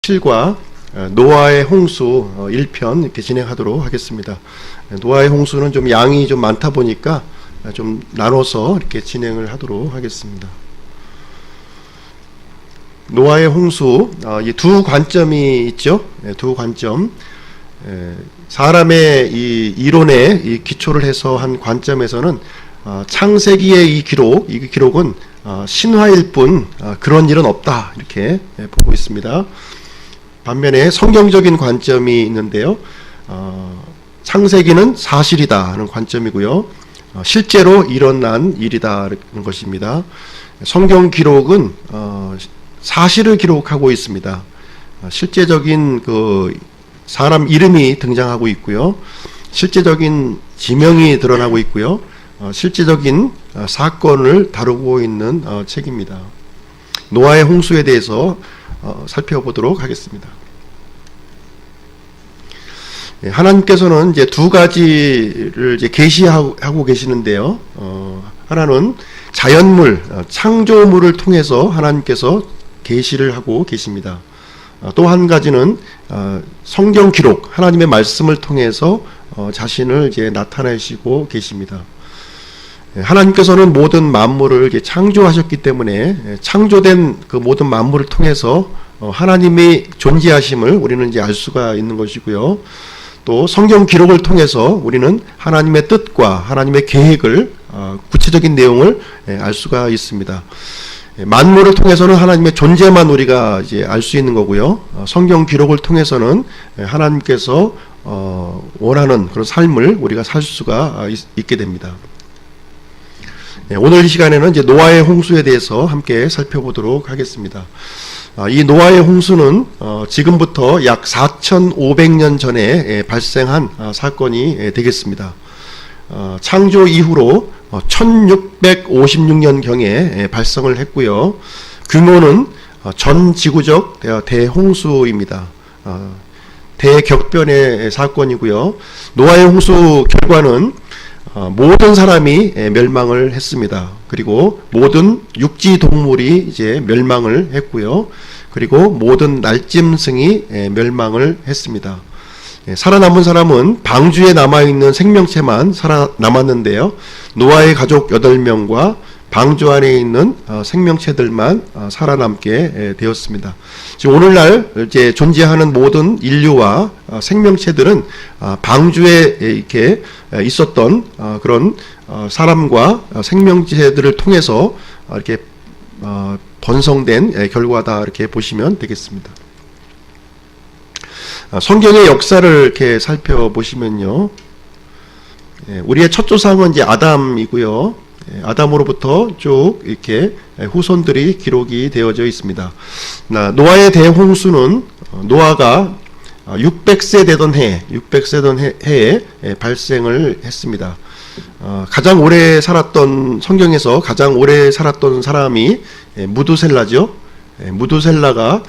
7과 노아의 홍수 1편 이렇게 진행하도록 하겠습니다. 노아의 홍수는 좀 양이 좀 많다 보니까 좀 나눠서 이렇게 진행을 하도록 하겠습니다. 노아의 홍수, 이 두 관점이 있죠. 두 관점. 사람의 이 이론에 이 기초를 해서 한 관점에서는 창세기의 이 기록은 신화일 뿐 그런 일은 없다, 이렇게 보고 있습니다. 반면에 성경적인 관점이 있는데요. 창세기는 사실이다 하는 관점이고요. 실제로 일어난 일이다는 것입니다. 성경 기록은 사실을 기록하고 있습니다. 실제적인 그 사람 이름이 등장하고 있고요. 실제적인 지명이 드러나고 있고요. 실제적인 사건을 다루고 있는 책입니다. 노아의 홍수에 대해서 살펴보도록 하겠습니다. 하나님께서는 이제 두 가지를 이제 계시하고 계시는데요. 하나는 자연물, 창조물을 통해서 하나님께서 계시를 하고 계십니다. 또 한 가지는 성경 기록, 하나님의 말씀을 통해서 자신을 이제 나타내시고 계십니다. 하나님께서는 모든 만물을 이제 창조하셨기 때문에 창조된 그 모든 만물을 통해서 하나님의 존재하심을 우리는 이제 알 수가 있는 것이고요. 또 성경 기록을 통해서 우리는 하나님의 뜻과 하나님의 계획을 구체적인 내용을 알 수가 있습니다. 만물을 통해서는 하나님의 존재만 우리가 이제 알 수 있는 거고요. 성경 기록을 통해서는 하나님께서 원하는 그런 삶을 우리가 살 수가 있게 됩니다. 오늘 이 시간에는 이제 노아의 홍수에 대해서 함께 살펴보도록 하겠습니다. 이 노아의 홍수는 지금부터 약 4,500년 전에 발생한 사건이 되겠습니다. 창조 이후로 1656년경에 발생을 했고요. 규모는 전 지구적 대홍수입니다. 대격변의 사건이고요. 노아의 홍수 결과는 모든 사람이 멸망을 했습니다. 그리고 모든 육지 동물이 이제 멸망을 했고요. 그리고 모든 날짐승이 멸망을 했습니다. 살아남은 사람은 방주에 남아있는 생명체만 살아남았는데요. 노아의 가족 8명과 방주 안에 있는 생명체들만 살아남게 되었습니다. 지금 오늘날 이제 존재하는 모든 인류와 생명체들은 방주에 이렇게 있었던 그런 사람과 생명체들을 통해서 이렇게 번성된 결과다, 이렇게 보시면 되겠습니다. 성경의 역사를 이렇게 살펴보시면요, 우리의 첫 조상은 이제 아담이고요. 아담으로부터 쭉 이렇게 후손들이 기록이 되어져 있습니다. 노아의 대홍수는 노아가 600세 되던 해에 발생을 했습니다. 가장 오래 살았던, 성경에서 가장 오래 살았던 사람이 무두셀라죠. 무두셀라가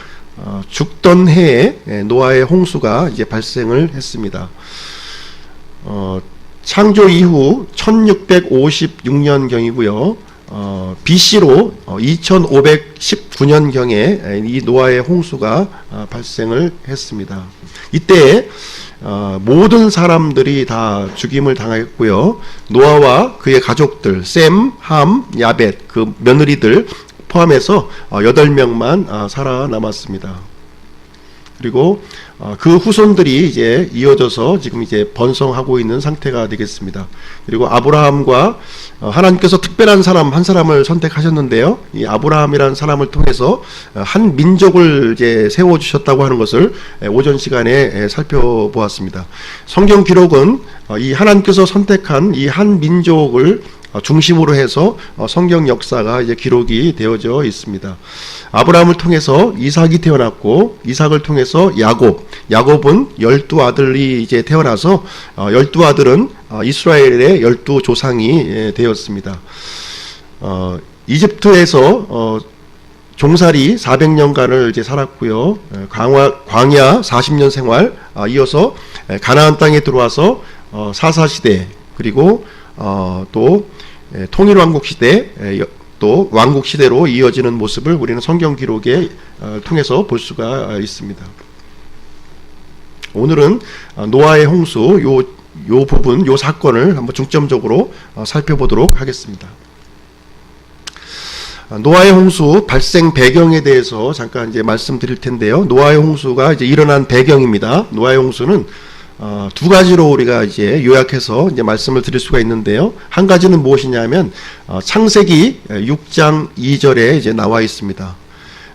죽던 해에 노아의 홍수가 이제 발생을 했습니다. 창조 이후 1656년경이고요. BC로 2519년경에 이 노아의 홍수가 발생을 했습니다. 이때 모든 사람들이 다 죽임을 당했고요. 노아와 그의 가족들, 셈, 함, 야벳, 그 며느리들 포함해서 8명만 살아남았습니다. 그리고 그 후손들이 이제 이어져서 지금 이제 번성하고 있는 상태가 되겠습니다. 그리고 아브라함과 하나님께서 특별한 사람 한 사람을 선택하셨는데요. 이 아브라함이라는 사람을 통해서 한 민족을 이제 세워 주셨다고 하는 것을 오전 시간에 살펴보았습니다. 성경 기록은 이 하나님께서 선택한 이 한 민족을 중심으로 해서 성경 역사가 이제 기록이 되어져 있습니다. 아브라함을 통해서 이삭이 태어났고, 이삭을 통해서 야곱은 12아들이 이제 태어나서 12아들은 이스라엘의 12조상이 되었습니다. 이집트에서 종살이 400년간을 이제 살았고요. 광야 40년 생활, 이어서 가나안 땅에 들어와서 사사시대, 그리고 또 통일왕국 시대 또 왕국 시대로 이어지는 모습을 우리는 성경 기록에 통해서 볼 수가 있습니다. 오늘은 노아의 홍수 요 부분, 요 사건을 한번 중점적으로 살펴보도록 하겠습니다. 노아의 홍수 발생 배경에 대해서 잠깐 이제 말씀드릴 텐데요. 노아의 홍수가 이제 일어난 배경입니다. 노아의 홍수는 두 가지로 우리가 이제 요약해서 이제 말씀을 드릴 수가 있는데요. 한 가지는 무엇이냐면 창세기 6장 2절에 이제 나와 있습니다.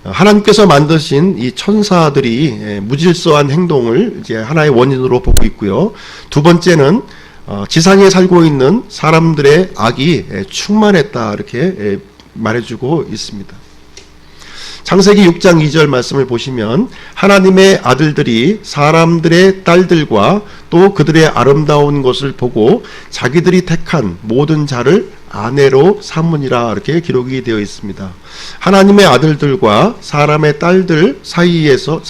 하나님께서 만드신 이 천사들이 무질서한 행동을 이제 하나의 원인으로 보고 있고요. 두 번째는 지상에 살고 있는 사람들의 악이 충만했다 이렇게 말해주고 있습니다. 창세기 6장 2절 말씀을 보시면 하나님의 아들들이 사람들의 딸들과 또 그들의 아름다운 것을 보고 자기들이 택한 모든 자를 아내로 삼으니라 이렇게 기록이 되어 있습니다. 하나님의 아들들과 사람의 딸들 사이에서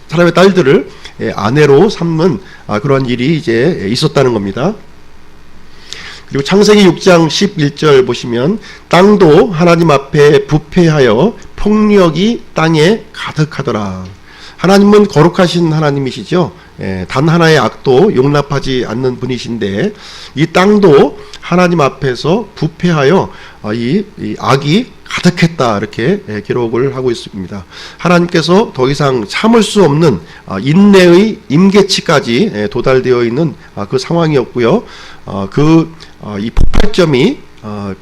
사람의 딸들을 아내로 삼는 그런 일이 이제 있었다는 겁니다. 그리고 창세기 6장 11절 보시면 땅도 하나님 앞에 부패하여 폭력이 땅에 가득하더라. 하나님은 거룩하신 하나님이시죠. 단 하나의 악도 용납하지 않는 분이신데 이 땅도 하나님 앞에서 부패하여 이 악이 가득했다 이렇게 기록을 하고 있습니다. 하나님께서 더 이상 참을 수 없는 인내의 임계치까지 도달되어 있는 그 상황이었고요. 이 폭발점이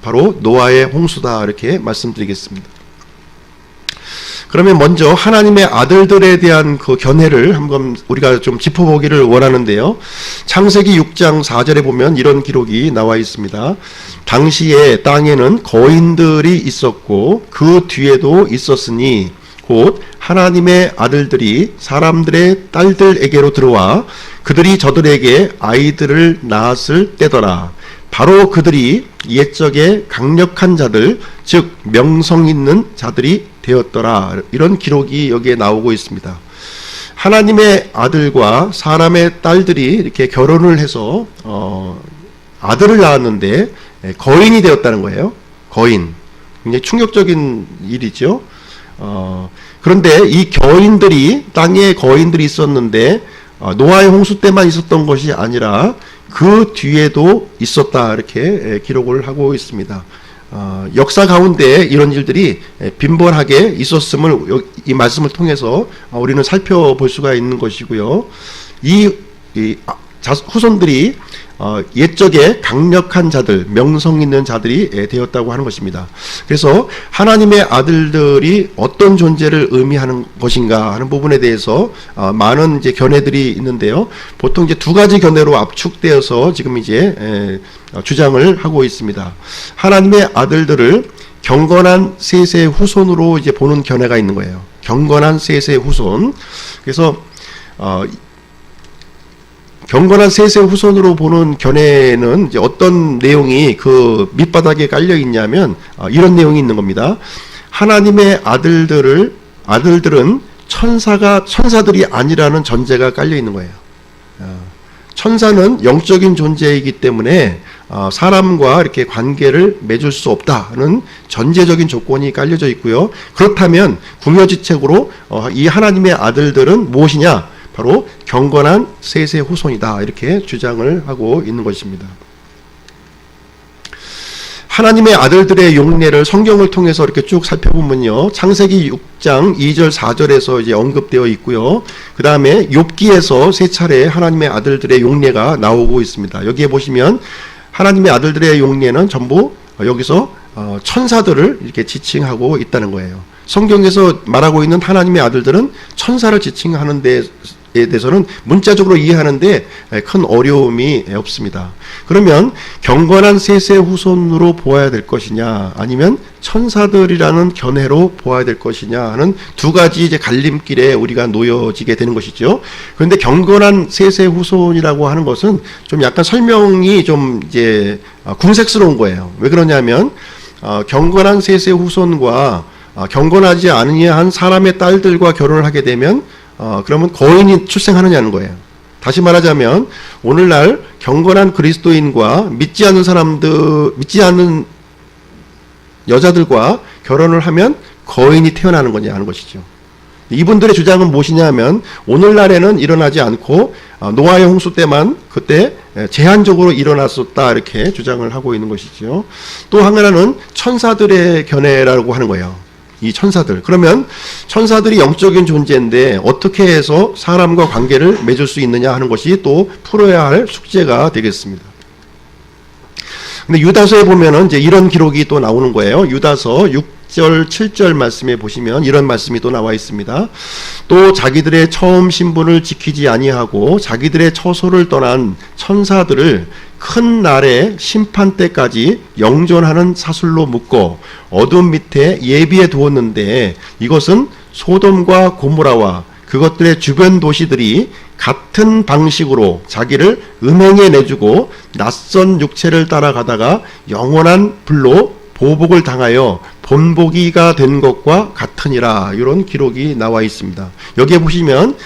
바로 노아의 홍수다 이렇게 말씀드리겠습니다. 그러면 먼저 하나님의 아들들에 대한 그 견해를 한번 우리가 좀 짚어보기를 원하는데요. 창세기 6장 4절에 보면 이런 기록이 나와 있습니다. 당시에 땅에는 거인들이 있었고 그 뒤에도 있었으니 곧 하나님의 아들들이 사람들의 딸들에게로 들어와 그들이 저들에게 아이들을 낳았을 때더라. 바로 그들이 옛적에 강력한 자들, 즉 명성 있는 자들이 되었더라. 이런 기록이 여기에 나오고 있습니다. 하나님의 아들과 사람의 딸들이 이렇게 결혼을 해서 아들을 낳았는데 거인이 되었다는 거예요. 거인. 굉장히 충격적인 일이죠. 그런데 이 거인들이 땅에 거인들이 있었는데 노아의 홍수 때만 있었던 것이 아니라 그 뒤에도 있었다 이렇게 기록을 하고 있습니다. 역사 가운데 이런 일들이 빈번하게 있었음을 이 말씀을 통해서 우리는 살펴볼 수가 있는 것이고요. 이 후손들이 옛적에 강력한 자들, 명성 있는 자들이 되었다고 하는 것입니다. 그래서 하나님의 아들들이 어떤 존재를 의미하는 것인가 하는 부분에 대해서 많은 이제 견해들이 있는데요. 보통 이제 두 가지 견해로 압축되어서 지금 이제 주장을 하고 있습니다. 하나님의 아들들을 경건한 셋의 후손으로 이제 보는 견해가 있는 거예요. 경건한 셋의 후손. 그래서 경건한 셋의 후손으로 보는 견해는 이제 어떤 내용이 그 밑바닥에 깔려 있냐면 이런 내용이 있는 겁니다. 하나님의 아들들은 천사들이 아니라는 전제가 깔려 있는 거예요. 천사는 영적인 존재이기 때문에 사람과 이렇게 관계를 맺을 수 없다는 전제적인 조건이 깔려져 있고요. 그렇다면 궁여지책으로 이 하나님의 아들들은 무엇이냐? 바로 경건한 셋의 후손이다 이렇게 주장을 하고 있는 것입니다. 하나님의 아들들의 용례를 성경을 통해서 이렇게 쭉 살펴보면요, 창세기 6장 2절 4절에서 이제 언급되어 있고요. 그 다음에 욥기에서 세 차례 하나님의 아들들의 용례가 나오고 있습니다. 여기에 보시면 하나님의 아들들의 용례는 전부 여기서 천사들을 이렇게 지칭하고 있다는 거예요. 성경에서 말하고 있는 하나님의 아들들은 천사를 지칭하는 데 대해서는 문자적으로 이해하는데 큰 어려움이 없습니다. 그러면 경건한 셋의 후손으로 보아야 될 것이냐, 아니면 천사들이라는 견해로 보아야 될 것이냐 하는 두 가지 이제 갈림길에 우리가 놓여지게 되는 것이죠. 그런데 경건한 셋의 후손이라고 하는 것은 좀 약간 설명이 좀 이제 궁색스러운 거예요. 왜 그러냐면 경건한 셋의 후손과 경건하지 않으한 사람의 딸들과 결혼을 하게 되면 그러면 거인이 출생하느냐는 거예요. 다시 말하자면 오늘날 경건한 그리스도인과 믿지 않는 여자들과 결혼을 하면 거인이 태어나는 거냐 하는 것이죠. 이분들의 주장은 무엇이냐 하면 오늘날에는 일어나지 않고 노아의 홍수 때만 그때 제한적으로 일어났었다 이렇게 주장을 하고 있는 것이죠. 또 하나는 천사들의 견해라고 하는 거예요. 이 천사들. 그러면 천사들이 영적인 존재인데 어떻게 해서 사람과 관계를 맺을 수 있느냐 하는 것이 또 풀어야 할 숙제가 되겠습니다. 근데 유다서에 보면은 이제 이런 기록이 또 나오는 거예요. 유다서 6절, 7절 말씀에 보시면 이런 말씀이 또 나와 있습니다. 또 자기들의 처음 신분을 지키지 아니하고 자기들의 처소를 떠난 천사들을 큰 날의 심판 때까지 영존하는 사슬로 묶어 어둠 밑에 예비해 두었는데 이것은 소돔과 고모라와 그것들의 주변 도시들이 같은 방식으로 자기를 음행에 내주고 낯선 육체를 따라가다가 영원한 불로 보복을 당하여 본보기가 된 것과 같으니라. 이런 기록이 나와 있습니다. 여기에 보시면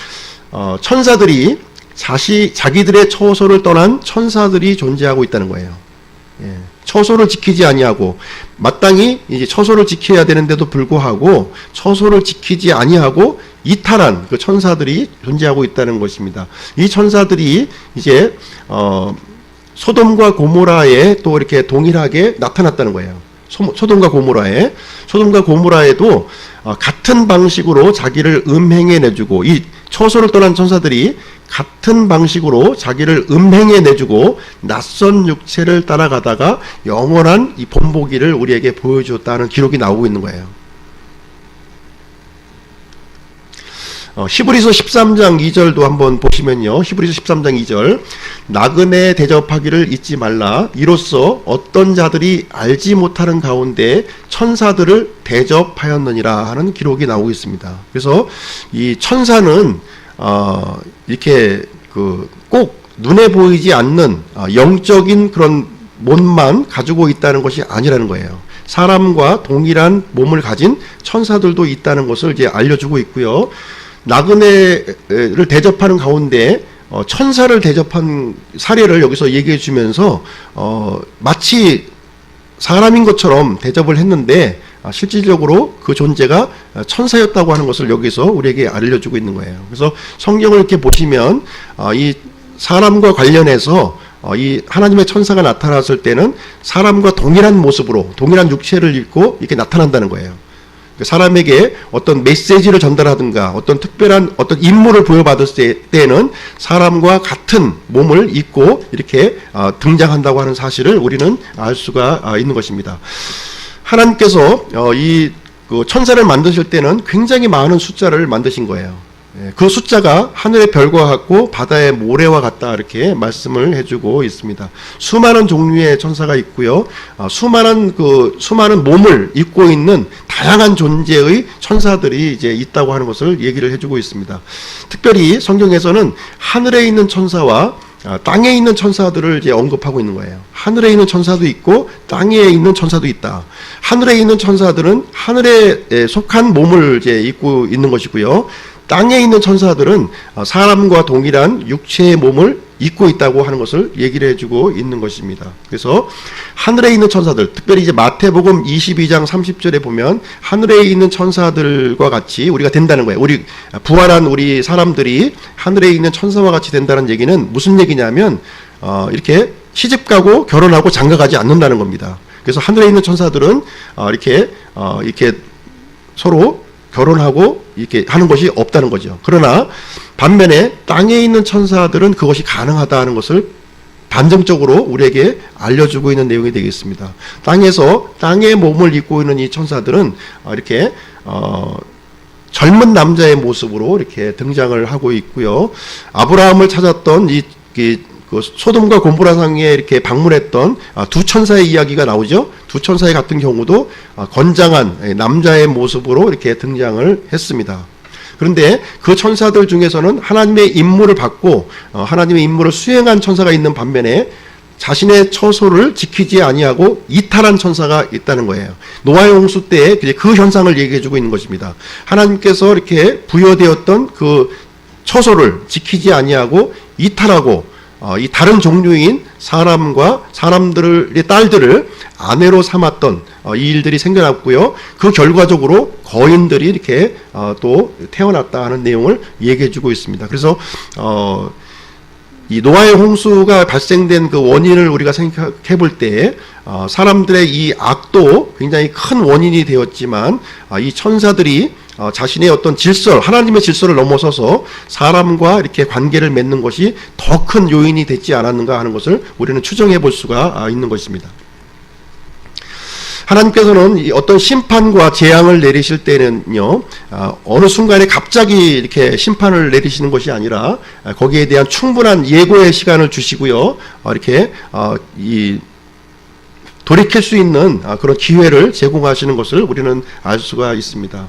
천사들이 자기들의 처소를 떠난 천사들이 존재하고 있다는 거예요. 예. 처소를 지키지 아니하고 마땅히 이제 처소를 지켜야 되는데도 불구하고 처소를 지키지 아니하고 이탈한 그 천사들이 존재하고 있다는 것입니다. 이 천사들이 이제 소돔과 고모라에 또 이렇게 동일하게 나타났다는 거예요. 소돔과 고모라에도 같은 방식으로 자기를 음행에 내주고 이 처소를 떠난 천사들이 같은 방식으로 자기를 음행에 내주고 낯선 육체를 따라가다가 영원한 이 본보기를 우리에게 보여주었다는 기록이 나오고 있는 거예요. 히브리서 13장 2절도 한번 보시면요. 히브리서 13장 2절 나그네 대접하기를 잊지 말라. 이로써 어떤 자들이 알지 못하는 가운데 천사들을 대접하였느니라 하는 기록이 나오고 있습니다. 그래서 이 천사는 이렇게 꼭 눈에 보이지 않는 영적인 그런 몸만 가지고 있다는 것이 아니라는 거예요. 사람과 동일한 몸을 가진 천사들도 있다는 것을 이제 알려주고 있고요. 나그네를 대접하는 가운데 천사를 대접한 사례를 여기서 얘기해 주면서 마치 사람인 것처럼 대접을 했는데 실질적으로 그 존재가 천사였다고 하는 것을 여기서 우리에게 알려주고 있는 거예요. 그래서 성경을 이렇게 보시면 이 사람과 관련해서 이 하나님의 천사가 나타났을 때는 사람과 동일한 모습으로 동일한 육체를 입고 이렇게 나타난다는 거예요. 사람에게 어떤 메시지를 전달하든가 어떤 특별한 어떤 임무를 부여받을 때는 사람과 같은 몸을 입고 이렇게 등장한다고 하는 사실을 우리는 알 수가 있는 것입니다. 하나님께서 이 천사를 만드실 때는 굉장히 많은 숫자를 만드신 거예요. 그 숫자가 하늘의 별과 같고 바다의 모래와 같다 이렇게 말씀을 해주고 있습니다. 수많은 종류의 천사가 있고요. 수많은 몸을 입고 있는 다양한 존재의 천사들이 이제 있다고 하는 것을 얘기를 해주고 있습니다. 특별히 성경에서는 하늘에 있는 천사와 땅에 있는 천사들을 이제 언급하고 있는 거예요. 하늘에 있는 천사도 있고 땅에 있는 천사도 있다. 하늘에 있는 천사들은 하늘에 속한 몸을 이제 입고 있는 것이고요. 땅에 있는 천사들은 사람과 동일한 육체의 몸을 입고 있다고 하는 것을 얘기를 해주고 있는 것입니다. 그래서 하늘에 있는 천사들, 특별히 이제 마태복음 22장 30절에 보면 하늘에 있는 천사들과 같이 우리가 된다는 거예요. 우리 부활한 우리 사람들이 하늘에 있는 천사와 같이 된다는 얘기는 무슨 얘기냐면 이렇게 시집가고 결혼하고 장가가지 않는다는 겁니다. 그래서 하늘에 있는 천사들은 이렇게 서로 결혼하고 이렇게 하는 것이 없다는 거죠. 그러나 반면에 땅에 있는 천사들은 그것이 가능하다는 것을 단정적으로 우리에게 알려주고 있는 내용이 되겠습니다. 땅의 몸을 입고 있는 이 천사들은 이렇게 젊은 남자의 모습으로 이렇게 등장을 하고 있고요. 아브라함을 찾았던 그 소돔과 고모라 상에 이렇게 방문했던 두 천사의 이야기가 나오죠. 두 천사의 같은 경우도 건장한 남자의 모습으로 이렇게 등장을 했습니다. 그런데 그 천사들 중에서는 하나님의 임무를 받고 하나님의 임무를 수행한 천사가 있는 반면에 자신의 처소를 지키지 아니하고 이탈한 천사가 있다는 거예요. 노아의 홍수 때 그 현상을 얘기해주고 있는 것입니다. 하나님께서 이렇게 부여되었던 그 처소를 지키지 아니하고 이탈하고 이 다른 종류인 사람과 사람들의 딸들을 아내로 삼았던 이 일들이 생겨났고요. 그 결과적으로 거인들이 이렇게 또 태어났다 하는 내용을 얘기해주고 있습니다. 그래서 이 노아의 홍수가 발생된 그 원인을 우리가 생각해 볼 때 사람들의 이 악도 굉장히 큰 원인이 되었지만 이 천사들이 자신의 어떤 질서, 하나님의 질서를 넘어서서 사람과 이렇게 관계를 맺는 것이 더 큰 요인이 됐지 않았는가 하는 것을 우리는 추정해 볼 수가 있는 것입니다. 하나님께서는 어떤 심판과 재앙을 내리실 때는요, 어느 순간에 갑자기 이렇게 심판을 내리시는 것이 아니라 거기에 대한 충분한 예고의 시간을 주시고요, 이렇게 돌이킬 수 있는 그런 기회를 제공하시는 것을 우리는 알 수가 있습니다.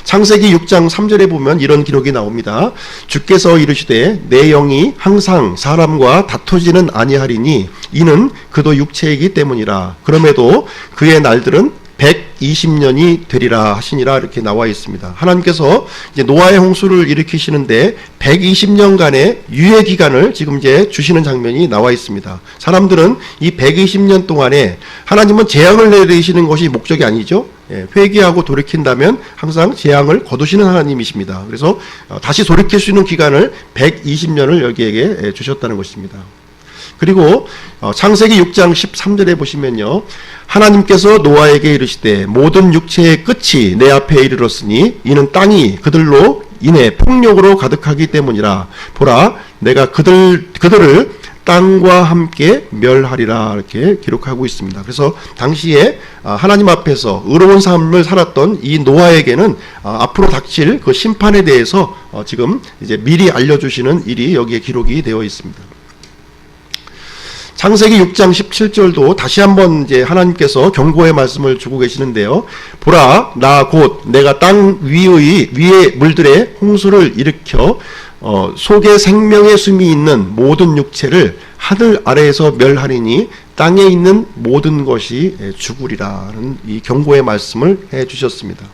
창세기 6장 3절에 보면 이런 기록이 나옵니다. 주께서 이르시되 내 영이 항상 사람과 다투지는 아니하리니 이는 그도 육체이기 때문이라. 그럼에도 그의 날들은 120년이 되리라 하시니라 이렇게 나와 있습니다. 하나님께서 이제 노아의 홍수를 일으키시는데 120년간의 유예 기간을 지금 이제 주시는 장면이 나와 있습니다. 사람들은 이 120년 동안에 하나님은 재앙을 내리시는 것이 목적이 아니죠. 회개하고 돌이킨다면 항상 재앙을 거두시는 하나님이십니다. 그래서 다시 돌이킬 수 있는 기간을 120년을 여기에게 주셨다는 것입니다. 그리고 창세기 6장 13절에 보시면요, 하나님께서 노아에게 이르시되 모든 육체의 끝이 내 앞에 이르렀으니 이는 땅이 그들로 인해 폭력으로 가득하기 때문이라. 보라, 내가 그들을 땅과 함께 멸하리라 이렇게 기록하고 있습니다. 그래서 당시에 하나님 앞에서 의로운 삶을 살았던 이 노아에게는 앞으로 닥칠 그 심판에 대해서 지금 이제 미리 알려주시는 일이 여기에 기록이 되어 있습니다. 창세기 6장 17절도 다시 한번 이제 하나님께서 경고의 말씀을 주고 계시는데요. 보라, 나 곧 내가 땅 위의 물들에 홍수를 일으켜 속에 생명의 숨이 있는 모든 육체를 하늘 아래에서 멸하리니 땅에 있는 모든 것이 죽으리라는 이 경고의 말씀을 해 주셨습니다.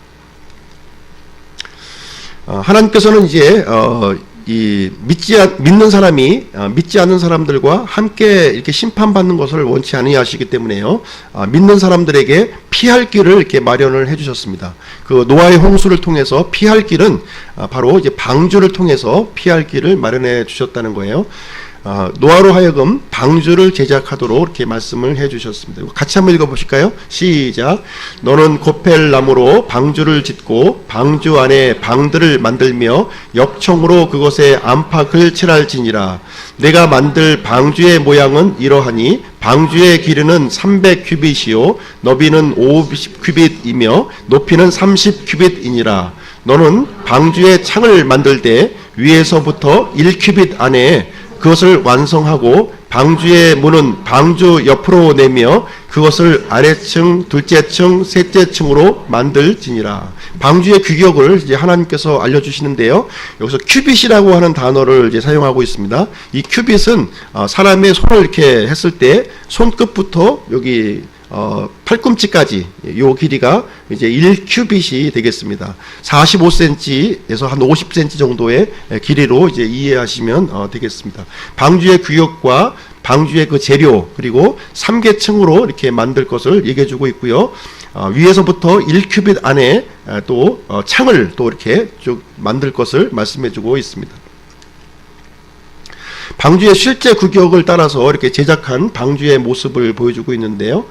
하나님께서는 이제 믿는 사람이 믿지 않는 사람들과 함께 이렇게 심판받는 것을 원치 아니하시기 때문에요. 믿는 사람들에게 피할 길을 이렇게 마련을 해주셨습니다. 그 노아의 홍수를 통해서 피할 길은 바로 이제 방주를 통해서 피할 길을 마련해 주셨다는 거예요. 노아로 하여금 방주를 제작하도록 이렇게 말씀을 해주셨습니다. 같이 한번 읽어보실까요? 시작. 너는 고펠나무로 방주를 짓고 방주 안에 방들을 만들며 역청으로 그것에 안팎을 칠할지니라. 내가 만들 방주의 모양은 이러하니 방주의 길이는 300규빗이요 너비는 50규빗이며 높이는 30규빗이니라. 너는 방주의 창을 만들 때 위에서부터 1규빗 안에 그것을 완성하고 방주의 문은 방주 옆으로 내며 그것을 아래층, 둘째층, 셋째층으로 만들지니라. 방주의 규격을 이제 하나님께서 알려주시는데요. 여기서 큐빗이라고 하는 단어를 이제 사용하고 있습니다. 이 큐빗은 사람의 손을 이렇게 했을 때 손끝부터 여기 팔꿈치까지 요 길이가 이제 1큐빗이 되겠습니다. 45cm에서 한 50cm 정도의 길이로 이제 이해하시면 되겠습니다. 방주의 규격과 방주의 그 재료 그리고 3계층으로 이렇게 만들 것을 얘기해 주고 있고요. 위에서부터 1큐빗 안에 또 창을 또 이렇게 쭉 만들 것을 말씀해 주고 있습니다. 방주의 실제 규격을 따라서 이렇게 제작한 방주의 모습을 보여주고 있는데요.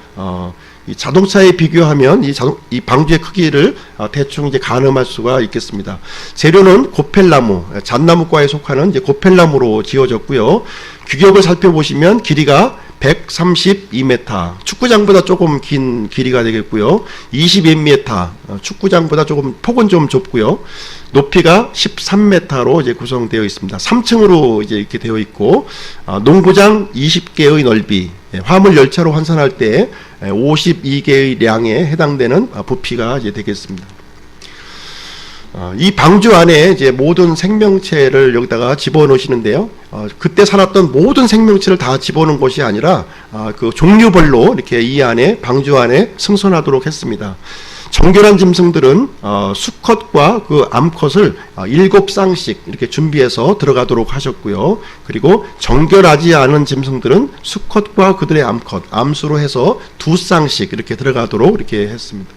이 자동차에 비교하면 이 방주의 크기를 대충 이제 가늠할 수가 있겠습니다. 재료는 고펠나무, 잣나무과에 속하는 이제 고펠나무로 지어졌고요. 규격을 살펴보시면 길이가 132m, 축구장보다 조금 긴 길이가 되겠고요. 22m, 축구장보다 조금 폭은 좀 좁고요. 높이가 13m로 이제 구성되어 있습니다. 3층으로 이제 이렇게 되어 있고, 농구장 20개의 넓이, 화물 열차로 환산할 때 52개의 량에 해당되는 부피가 이제 되겠습니다. 이 방주 안에 이제 모든 생명체를 여기다가 집어넣으시는데요. 그때 살았던 모든 생명체를 다 집어넣은 것이 아니라 그 종류별로 이렇게 이 안에 방주 안에 승선하도록 했습니다. 정결한 짐승들은 수컷과 그 암컷을 7쌍씩 이렇게 준비해서 들어가도록 하셨고요. 그리고 정결하지 않은 짐승들은 수컷과 그들의 암컷, 암수로 해서 2쌍씩 이렇게 들어가도록 이렇게 했습니다.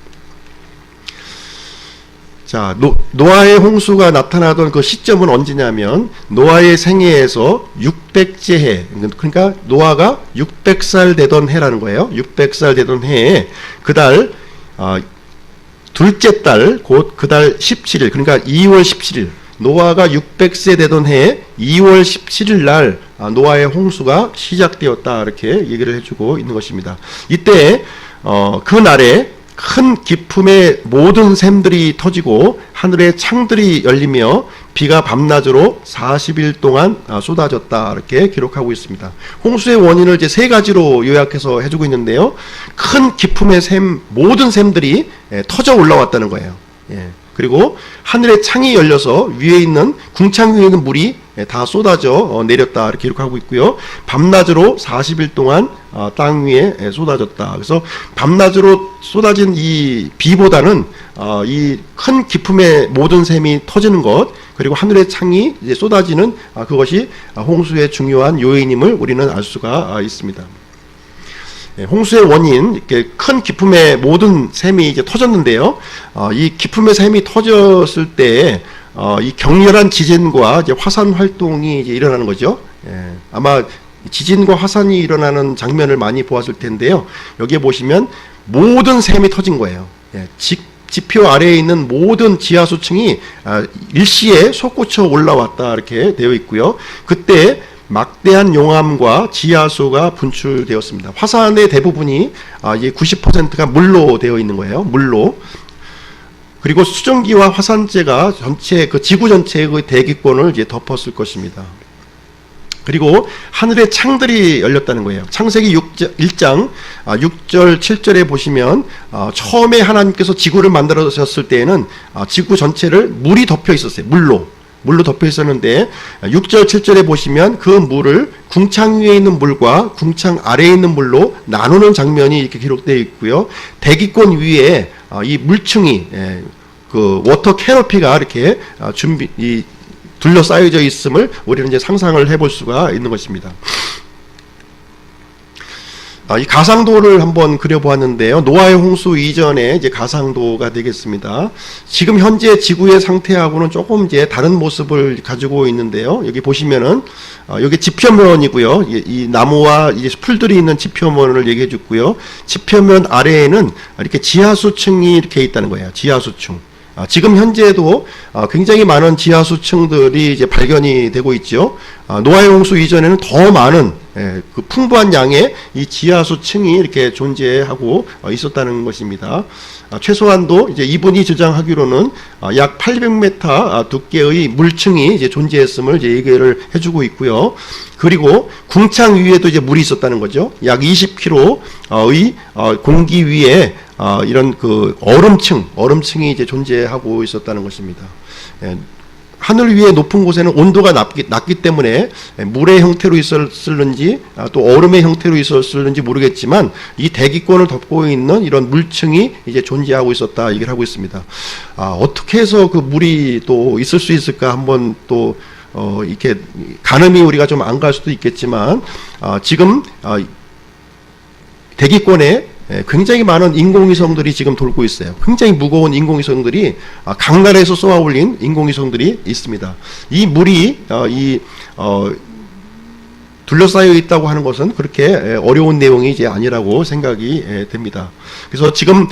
자, 노아의 홍수가 나타나던 그 시점은 언제냐면 노아의 생애에서 600째 해, 그러니까 노아가 600살 되던 해라는 거예요. 600살 되던 해에 그달 둘째 달 곧 그달 17일, 그러니까 2월 17일, 노아가 600세 되던 해에 2월 17일 날 노아의 홍수가 시작되었다, 이렇게 얘기를 해주고 있는 것입니다. 이때 그 날에 큰 기품의 모든 샘들이 터지고 하늘의 창들이 열리며 비가 밤낮으로 40일 동안 쏟아졌다, 이렇게 기록하고 있습니다. 홍수의 원인을 이제 3가지로 요약해서 해주고 있는데요. 큰 기품의 샘, 모든 샘들이 터져 올라왔다는 거예요. 그리고 하늘의 창이 열려서 위에 있는 궁창 위에 있는 물이 다 쏟아져 내렸다, 이렇게 기록하고 있고요. 밤낮으로 40일 동안 땅 위에 쏟아졌다. 그래서 밤낮으로 쏟아진 이 비보다는 이 큰 기품의 모든 샘이 터지는 것, 그리고 하늘의 창이 이제 쏟아지는 그것이 홍수의 중요한 요인임을 우리는 알 수가 있습니다. 홍수의 원인, 이렇게 큰 기품의 모든 샘이 이제 터졌는데요. 이 기품의 샘이 터졌을 때 이 격렬한 지진과 이제 화산 활동이 이제 일어나는 거죠. 아마 지진과 화산이 일어나는 장면을 많이 보았을 텐데요. 여기에 보시면 모든 샘이 터진 거예요. 지표 아래에 있는 모든 지하수층이 일시에 솟구쳐 올라왔다, 이렇게 되어 있고요. 그때 막대한 용암과 지하수가 분출되었습니다. 화산의 대부분이 이제 90%가 물로 되어 있는 거예요. 물로. 그리고 수증기와 화산재가 전체 그 지구 전체의 그 대기권을 이제 덮었을 것입니다. 그리고 하늘의 창들이 열렸다는 거예요. 창세기 1장 6절 7절에 보시면 처음에 하나님께서 지구를 만들어졌을 때에는 지구 전체를 물이 덮여 있었어요. 물로 덮여 있었는데 6절 7절에 보시면 그 물을 궁창 위에 있는 물과 궁창 아래에 있는 물로 나누는 장면이 이렇게 기록되어 있고요. 대기권 위에 이 물층이 그 워터 캐노피가 이렇게 둘러싸여져 있음을 우리는 이제 상상을 해볼 수가 있는 것입니다. 이 가상도를 한번 그려보았는데요. 노아의 홍수 이전에 이제 가상도가 되겠습니다. 지금 현재 지구의 상태하고는 조금 이제 다른 모습을 가지고 있는데요. 여기 보시면은 여기 지표면이고요. 이 나무와 이제 풀들이 있는 지표면을 얘기해 줬고요. 지표면 아래에는 이렇게 지하수층이 이렇게 있다는 거예요. 지하수층. 지금 현재도 굉장히 많은 지하수층들이 이제 발견이 되고 있죠. 노아의 홍수 이전에는 더 많은 그 풍부한 양의 이 지하수층이 이렇게 존재하고 있었다는 것입니다. 최소한도 이제 이분이 주장하기로는 약 800m 두께의 물층이 이제 존재했음을 이제 얘기를 해주고 있고요. 그리고 궁창 위에도 이제 물이 있었다는 거죠. 약 20km의 공기 위에 이런 그 얼음층이 이제 존재하고 있었다는 것입니다. 하늘 위에 높은 곳에는 온도가 낮기 때문에 물의 형태로 있었을는지 또 얼음의 형태로 있었을는지 모르겠지만 이 대기권을 덮고 있는 이런 물층이 이제 존재하고 있었다, 얘기를 하고 있습니다. 어떻게 해서 그 물이 또 있을 수 있을까 한번 또 이렇게 가늠이 우리가 좀 안 갈 수도 있겠지만 지금 대기권에 굉장히 많은 인공위성들이 지금 돌고 있어요. 굉장히 무거운 인공위성들이 각 나라에서 쏘아 올린 인공위성들이 있습니다. 이 물이 둘러싸여 있다고 하는 것은 그렇게 어려운 내용이 이제 아니라고 생각이 됩니다. 그래서 지금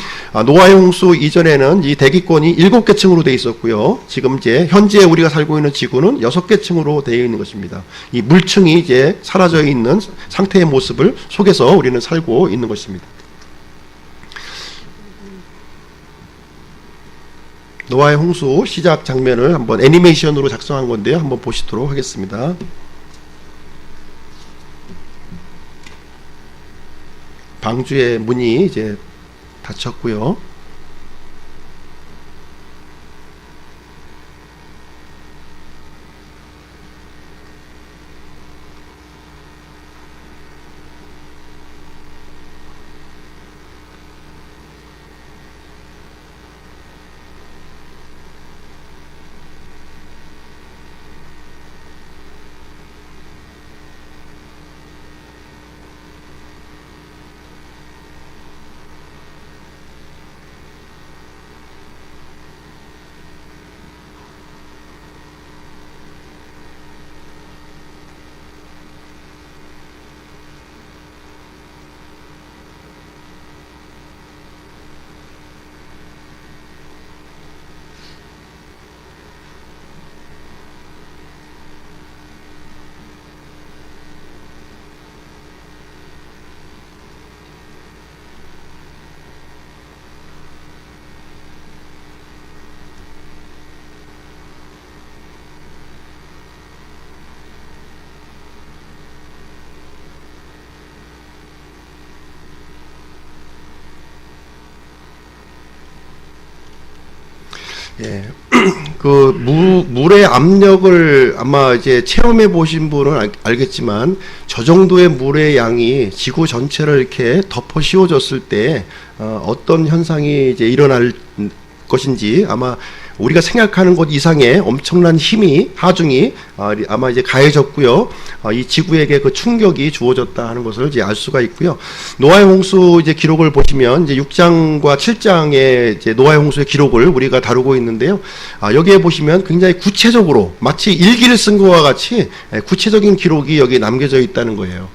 노아의 홍수 이전에는 이 대기권이 7개 층으로 되어 있었고요. 지금 이제 현재 우리가 살고 있는 지구는 6개 층으로 되어 있는 것입니다. 이 물층이 이제 사라져 있는 상태의 모습을 속에서 우리는 살고 있는 것입니다. 노아의 홍수 시작 장면을 한번 애니메이션으로 작성한 건데요. 한번 보시도록 하겠습니다. 방주의 문이 이제 닫혔고요. 예. 물의 압력을 아마 이제 체험해 보신 분은 알겠지만, 저 정도의 물의 양이 지구 전체를 이렇게 덮어 씌워졌을 때, 어떤 현상이 이제 일어날 것인지 아마 우리가 생각하는 것 이상의 엄청난 힘이, 하중이 아마 이제 가해졌고요. 이 지구에게 그 충격이 주어졌다 하는 것을 이제 알 수가 있고요. 노아의 홍수 이제 기록을 보시면 이제 6장과 7장의 이제 노아의 홍수의 기록을 우리가 다루고 있는데요. 여기에 보시면 굉장히 구체적으로 마치 일기를 쓴 것과 같이 구체적인 기록이 여기 남겨져 있다는 거예요.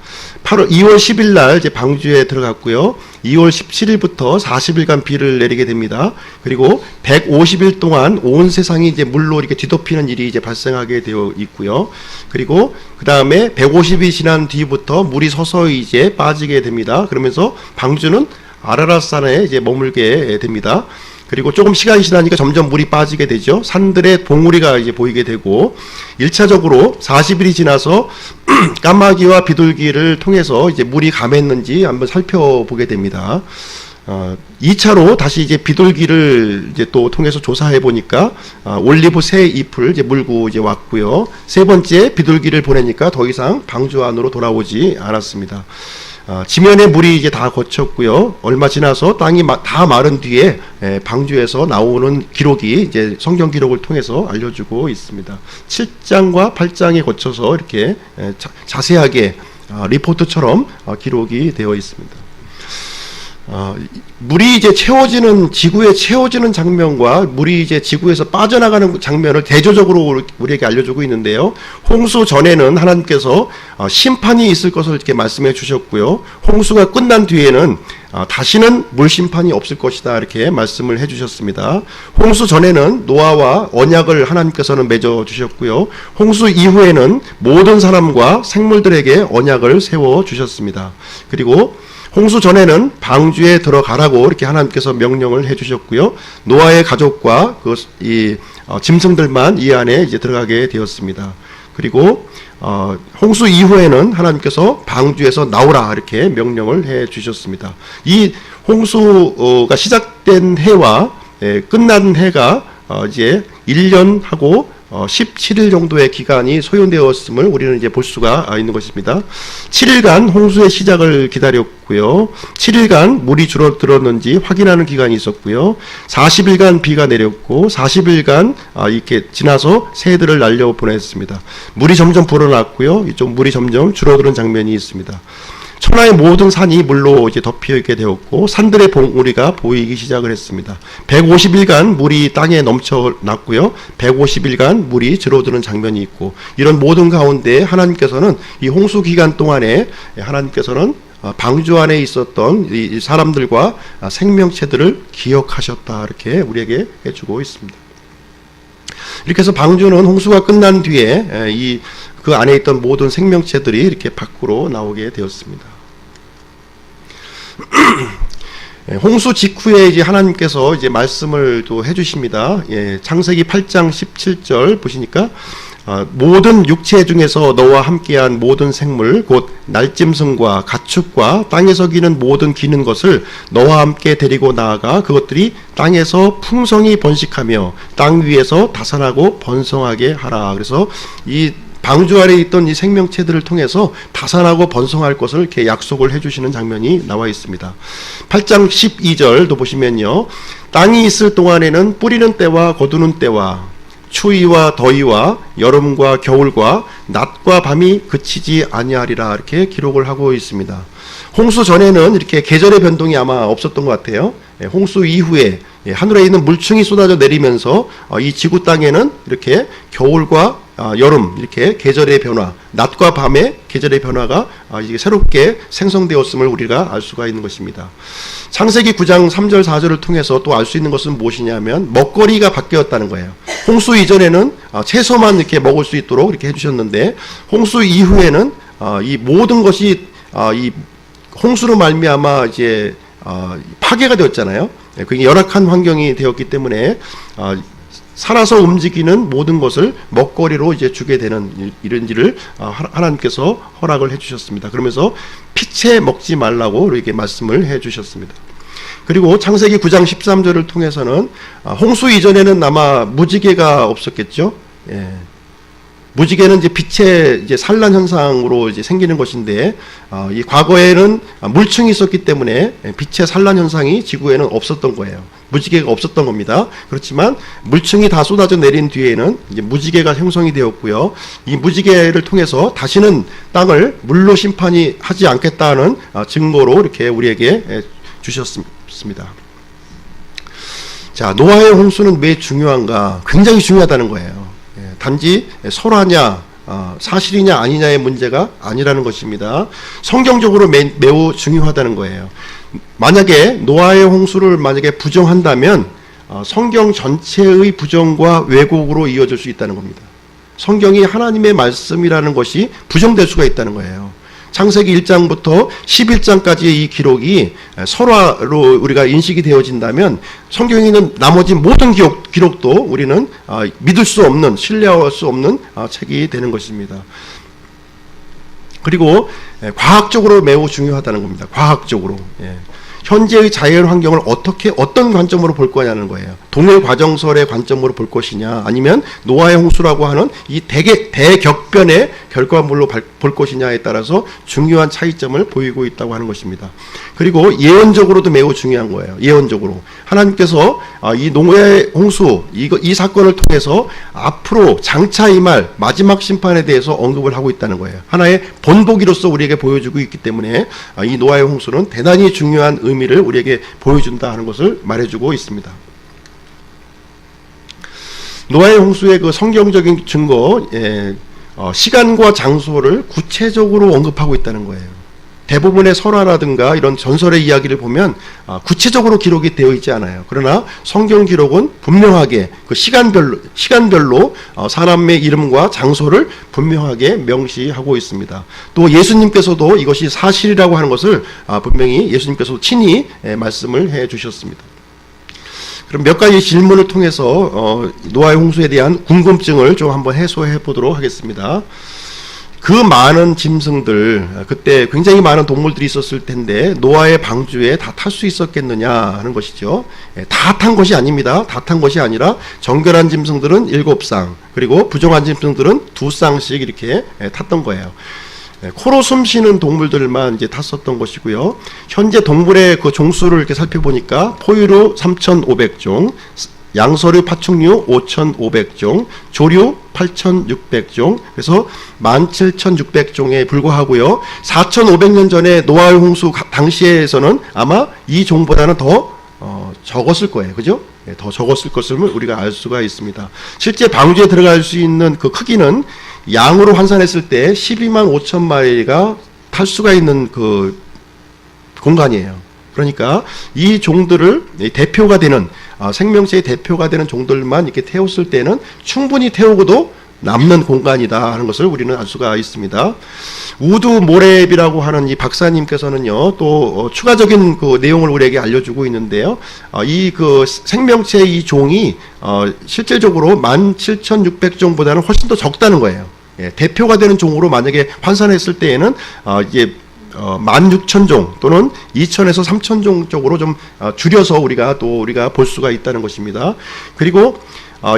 2월 10일 날 이제 방주에 들어갔고요. 2월 17일부터 40일간 비를 내리게 됩니다. 그리고 150일 동안 온 세상이 이제 물로 이렇게 뒤덮이는 일이 이제 발생하게 되어 있고요. 그리고 그 다음에 150이 지난 뒤부터 물이 서서히 이제 빠지게 됩니다. 그러면서 방주는 아라랏산에 이제 머물게 됩니다. 그리고 조금 시간이 지나니까 점점 물이 빠지게 되죠. 산들의 봉우리가 이제 보이게 되고, 1차적으로 40일이 지나서 까마귀와 비둘기를 통해서 이제 물이 감했는지 한번 살펴보게 됩니다. 2차로 다시 이제 비둘기를 이제 또 통해서 조사해 보니까 올리브 새 잎을 이제 물고 이제 왔고요. 세 번째 비둘기를 보내니까 더 이상 방주 안으로 돌아오지 않았습니다. 지면에 물이 이제 다 거쳤고요. 얼마 지나서 땅이 다 마른 뒤에 방주에서 나오는 기록이 이제 성경 기록을 통해서 알려주고 있습니다. 7장과 8장에 거쳐서 이렇게 자세하게 리포트처럼 기록이 되어 있습니다. 물이 이제 지구에 채워지는 장면과 물이 이제 지구에서 빠져나가는 장면을 대조적으로 우리에게 알려주고 있는데요. 홍수 전에는 하나님께서 심판이 있을 것을 이렇게 말씀해 주셨고요. 홍수가 끝난 뒤에는 다시는 물 심판이 없을 것이다 이렇게 말씀을 해 주셨습니다. 홍수 전에는 노아와 언약을 하나님께서는 맺어 주셨고요. 홍수 이후에는 모든 사람과 생물들에게 언약을 세워 주셨습니다. 그리고 홍수 전에는 방주에 들어가라고 이렇게 하나님께서 명령을 해주셨고요. 노아의 가족과 짐승들만 이 안에 이제 들어가게 되었습니다. 그리고 홍수 이후에는 하나님께서 방주에서 나오라 이렇게 명령을 해주셨습니다. 이 홍수가 시작된 해와 끝난 해가 이제 1년하고 17일 정도의 기간이 소요되었음을 우리는 이제 볼 수가 있는 것입니다. 7일간 홍수의 시작을 기다렸고요. 7일간 물이 줄어들었는지 확인하는 기간이 있었고요. 40일간 비가 내렸고 40일간 이렇게 지나서 새들을 날려 보냈습니다. 물이 점점 불어났고요. 이쪽 물이 점점 줄어드는 장면이 있습니다. 천하의 모든 산이 물로 이제 덮이게 되었고 산들의 봉우리가 보이기 시작을 했습니다. 150일간 물이 땅에 넘쳐났고요. 150일간 물이 줄어드는 장면이 있고, 이런 모든 가운데 하나님께서는 이 홍수 기간 동안에 하나님께서는 방주 안에 있었던 이 사람들과 생명체들을 기억하셨다 이렇게 우리에게 해주고 있습니다. 이렇게 해서 방주는 홍수가 끝난 뒤에 그 안에 있던 모든 생명체들이 이렇게 밖으로 나오게 되었습니다. 홍수 직후에 이제 하나님께서 이제 말씀을 또 해주십니다. 창세기 8장 17절 보시니까 모든 육체 중에서 너와 함께한 모든 생물 곧 날짐승과 가축과 땅에서 기는 모든 기는 것을 너와 함께 데리고 나아가 그것들이 땅에서 풍성히 번식하며 땅 위에서 다산하고 번성하게 하라. 그래서 이 방주 아래에 있던 이 생명체들을 통해서 다산하고 번성할 것을 이렇게 약속을 해주시는 장면이 나와 있습니다. 8장 12절도 보시면요, 땅이 있을 동안에는 뿌리는 때와 거두는 때와 추위와 더위와 여름과 겨울과 낮과 밤이 그치지 아니하리라 이렇게 기록을 하고 있습니다. 홍수 전에는 이렇게 계절의 변동이 아마 없었던 것 같아요. 홍수 이후에 하늘에 있는 물층이 쏟아져 내리면서 이 지구 땅에는 이렇게 겨울과 여름 이렇게 계절의 변화, 낮과 밤의 계절의 변화가 이게 새롭게 생성되었음을 우리가 알 수가 있는 것입니다. 창세기 9장 3절 4절을 통해서 또 알 수 있는 것은 무엇이냐면 먹거리가 바뀌었다는 거예요. 홍수 이전에는 채소만 이렇게 먹을 수 있도록 이렇게 해주셨는데, 홍수 이후에는 이 모든 것이 이 홍수로 말미암아 이제 파괴가 되었잖아요. 그게 열악한 환경이 되었기 때문에 살아서 움직이는 모든 것을 먹거리로 이제 주게 되는 이런 일을 하나님께서 허락을 해주셨습니다. 그러면서 피채 먹지 말라고 이렇게 말씀을 해주셨습니다. 그리고 창세기 9장 13절을 통해서는 홍수 이전에는 아마 무지개가 없었겠죠. 예. 무지개는 이제 빛의 이제 산란 현상으로 이제 생기는 것인데, 이 과거에는 물층이 있었기 때문에 빛의 산란 현상이 지구에는 없었던 거예요. 무지개가 없었던 겁니다. 그렇지만 물층이 다 쏟아져 내린 뒤에는 이제 무지개가 형성이 되었고요. 이 무지개를 통해서 다시는 땅을 물로 심판이 하지 않겠다는 증거로 이렇게 우리에게 주셨습니다. 자, 노아의 홍수는 왜 중요한가? 굉장히 중요하다는 거예요. 단지 설화냐 사실이냐 아니냐의 문제가 아니라는 것입니다. 성경적으로 매우 중요하다는 거예요. 만약에 노아의 홍수를 만약에 부정한다면 성경 전체의 부정과 왜곡으로 이어질 수 있다는 겁니다. 성경이 하나님의 말씀이라는 것이 부정될 수가 있다는 거예요. 창세기 1장부터 11장까지의 이 기록이 설화로 우리가 인식이 되어진다면 성경에 있는 나머지 모든 기록도 우리는 믿을 수 없는, 신뢰할 수 없는 책이 되는 것입니다. 그리고 과학적으로 매우 중요하다는 겁니다. 과학적으로. 현재의 자연 환경을 어떤 관점으로 볼 거냐는 거예요. 동일 과정설의 관점으로 볼 것이냐, 아니면 노아의 홍수라고 하는 이 대격변의 결과물로 볼 것이냐에 따라서 중요한 차이점을 보이고 있다고 하는 것입니다. 그리고 예언적으로도 매우 중요한 거예요. 예언적으로 하나님께서 이 노아의 홍수 이 사건을 통해서 앞으로 장차 임할 마지막 심판에 대해서 언급을 하고 있다는 거예요. 하나의 본보기로서 우리에게 보여주고 있기 때문에 이 노아의 홍수는 대단히 중요한 의미를 우리에게 보여준다 하는 것을 말해주고 있습니다. 노아의 홍수의 그 성경적인 증거, 시간과 장소를 구체적으로 언급하고 있다는 거예요. 대부분의 설화라든가 이런 전설의 이야기를 보면 구체적으로 기록이 되어 있지 않아요. 그러나 성경 기록은 분명하게 그 시간별로 사람의 이름과 장소를 분명하게 명시하고 있습니다. 또 예수님께서도 이것이 사실이라고 하는 것을 분명히 예수님께서 친히 말씀을 해 주셨습니다. 그럼 몇 가지 질문을 통해서 노아의 홍수에 대한 궁금증을 좀 한번 해소해 보도록 하겠습니다. 그 많은 짐승들, 그때 굉장히 많은 동물들이 있었을 텐데 노아의 방주에 다 탈 수 있었겠느냐 하는 것이죠. 다 탄 것이 아닙니다. 다 탄 것이 아니라 정결한 짐승들은 7쌍, 그리고 부정한 짐승들은 2쌍씩 이렇게 탔던 거예요. 코로 숨쉬는 동물들만 이제 탔었던 것이고요. 현재 동물의 그 종수를 이렇게 살펴보니까 포유류 3,500종, 양서류 파충류 5,500종, 조류 8,600종, 그래서 17,600종에 불과하고요. 4,500년 전에 노아의 홍수 당시에서는 아마 이 종보다는 더 적었을 거예요. 그죠? 더 적었을 것을 우리가 알 수가 있습니다. 실제 방주에 들어갈 수 있는 그 크기는 양으로 환산했을 때 12만 5천 마리가 탈 수가 있는 그 공간이에요. 그러니까 이 종들을 대표가 되는 생명체의 대표가 되는 종들만 이렇게 태웠을 때는 충분히 태우고도 남는 공간이다 하는 것을 우리는 알 수가 있습니다. 우드 모랩이라고 하는 이 박사님께서는요, 또 추가적인 그 내용을 우리에게 알려주고 있는데요. 이 그 생명체의 이 종이 실질적으로 17,600종보다는 훨씬 더 적다는 거예요. 대표가 되는 종으로 만약에 환산했을 때에는 이게 16,000종 또는 2,000에서 3,000종 쪽으로 좀 줄여서 우리가 볼 수가 있다는 것입니다. 그리고